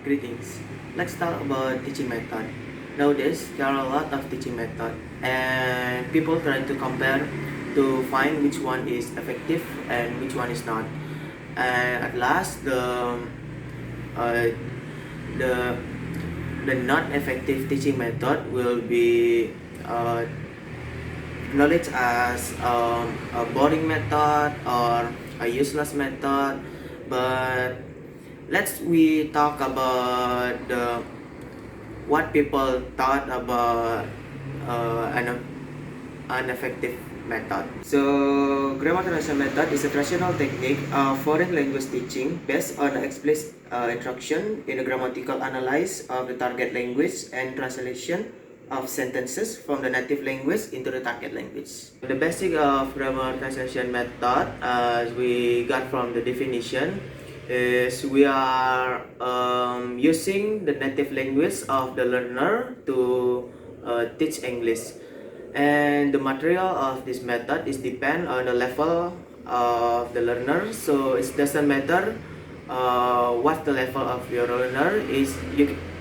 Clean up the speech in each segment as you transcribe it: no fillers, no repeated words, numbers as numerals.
Greetings. Let's talk about teaching method. Nowadays, there are a lot of teaching method, and people try to compare to find which one is effective and which one is not. And at last, uh, the the not effective teaching method will be knowledge as a boring method or a useless method. But let's we talk about what people thought about an effective method. So, grammar translation method is a traditional technique of foreign language teaching based on explicit instruction in a grammatical analysis of the target language and translation of sentences from the native language into the target language. The basic of grammar translation method, as we got from the definition, is we are using the native language of the learner to teach English, and the material of this method is depend on the level of the learner. So it doesn't matter what the level of your learner is.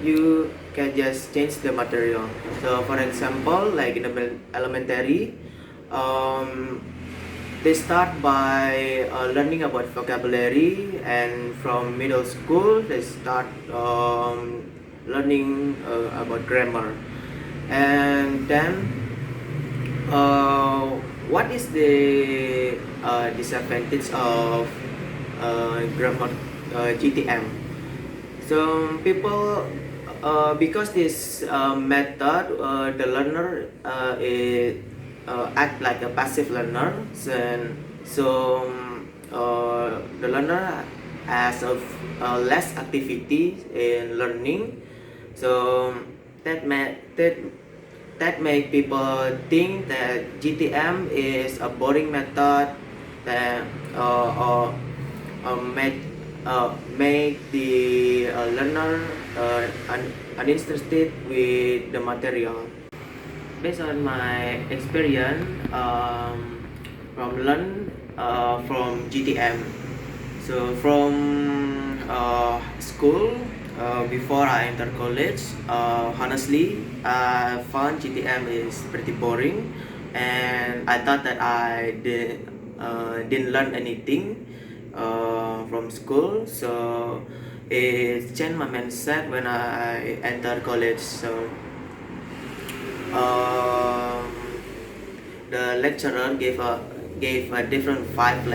You can just change the material. So for example, like in the elementary, they start by learning about vocabulary, and from middle school they start learning about grammar. And then what is the disadvantage of grammar GTM? So people, because this method, the learner act like a passive learner. So the learner has a less activity in learning. So that make people think that GTM is a boring method, that make the learner uninterested with the material. Based on my experience from GTM, so from school, before I enter college, honestly, I found GTM is pretty boring, and I thought that I didn't learn anything from school. So it changed my mindset when I entered college. So um, the lecturer gave a different vibe,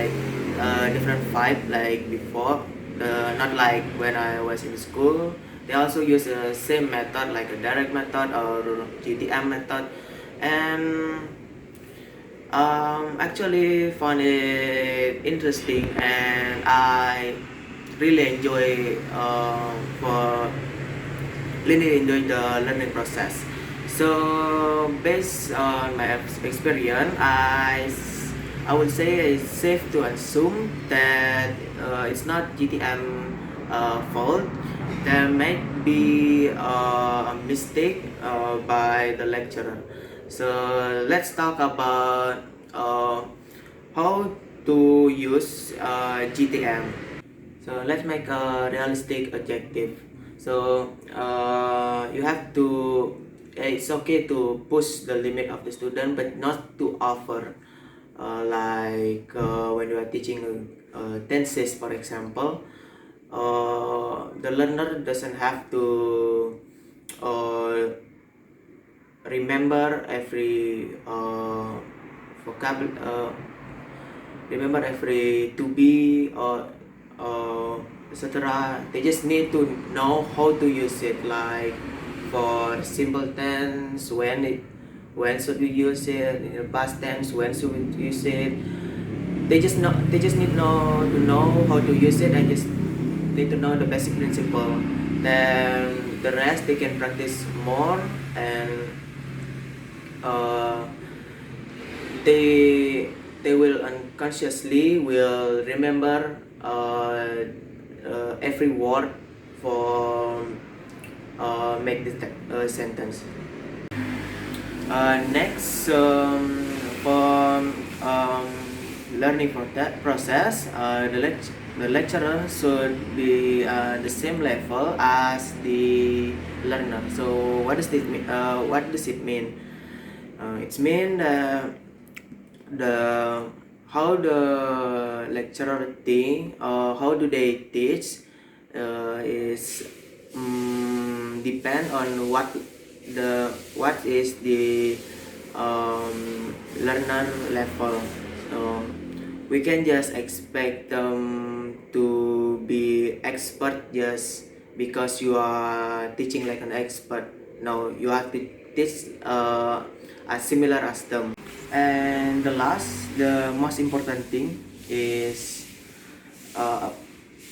like before. Not like when I was in school. They also use the same method, like a direct method or GTM method, and actually found it interesting, and I really for really enjoy the learning process. So based on my experience, I would say it's safe to assume that it's not GTM fault. There might be a mistake by the lecturer. So let's talk about how to use GTM. So let's make a realistic objective. So you have to, it's okay to push the limit of the student, but not to offer. When you are teaching tenses, for example, the learner doesn't have to remember every remember every to be or etc. They just need to know how to use it. Like for simple tense, when should we use it? In the past tense, when should we use it? They just need to know how to use it, and just need to know the basic principle. Then the rest they can practice more, and they will unconsciously will remember every word for make this sentence. Next, for learning for that process, the lecturer should be the same level as the learner. So what does this mean? What does it mean? It's mean the how the lecturer think or how do they teach is depend on what is the learner level. So we can just expect them to be expert just because you are teaching like an expert. No, you have to teach as similar as them. And the most important thing is uh,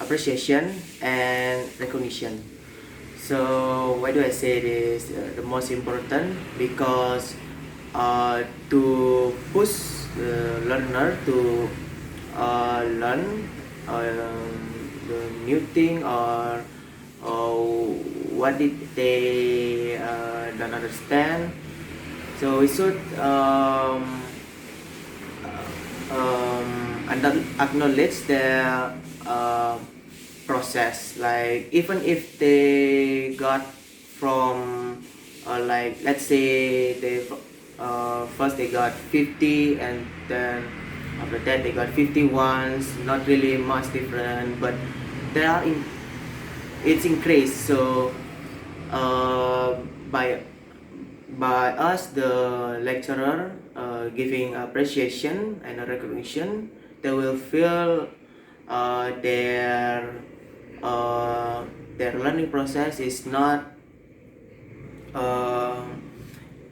appreciation and recognition. So why do I say this the most important? Because to push the learner to learn the new thing or what did they don't understand. So we should acknowledge their process. Like even if they got from like let's say they first they got 50 and then after that they got 51s, not really much different, but they are in it's increased. So uh, by by us the lecturer giving appreciation and recognition, they will feel uh, their their learning process is not uh,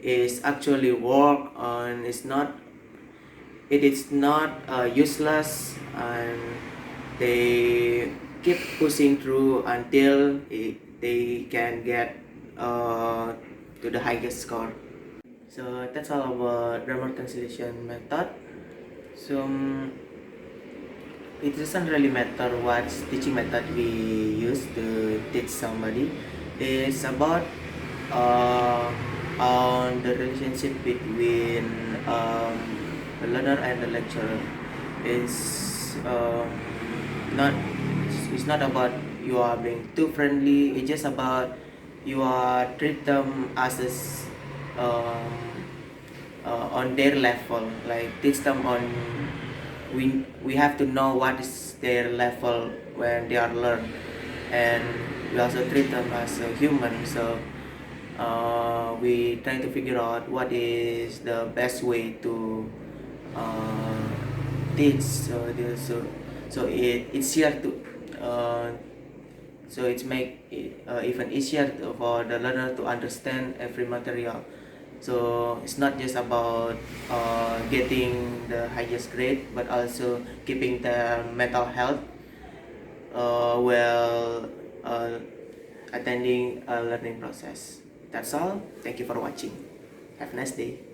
is actually work and it is not useless, and they keep pushing through until they can get to the highest score. So that's all about grammar translation method. So it doesn't really matter what teaching method we use to teach somebody. It's about uh, on the relationship between the learner and the lecturer. It's not it's not about you are being too friendly. It's just about you are treat them as on their level, like teach them on we have to know what is their level when they are learn, and we also treat them as a human. So we try to figure out what is the best way to uh, teach. So it's easier to so it's make it even easier for the learner to understand every material. So it's not just about getting the highest grade, but also keeping the mental health while attending a learning process. That's all. Thank you for watching. Have a nice day.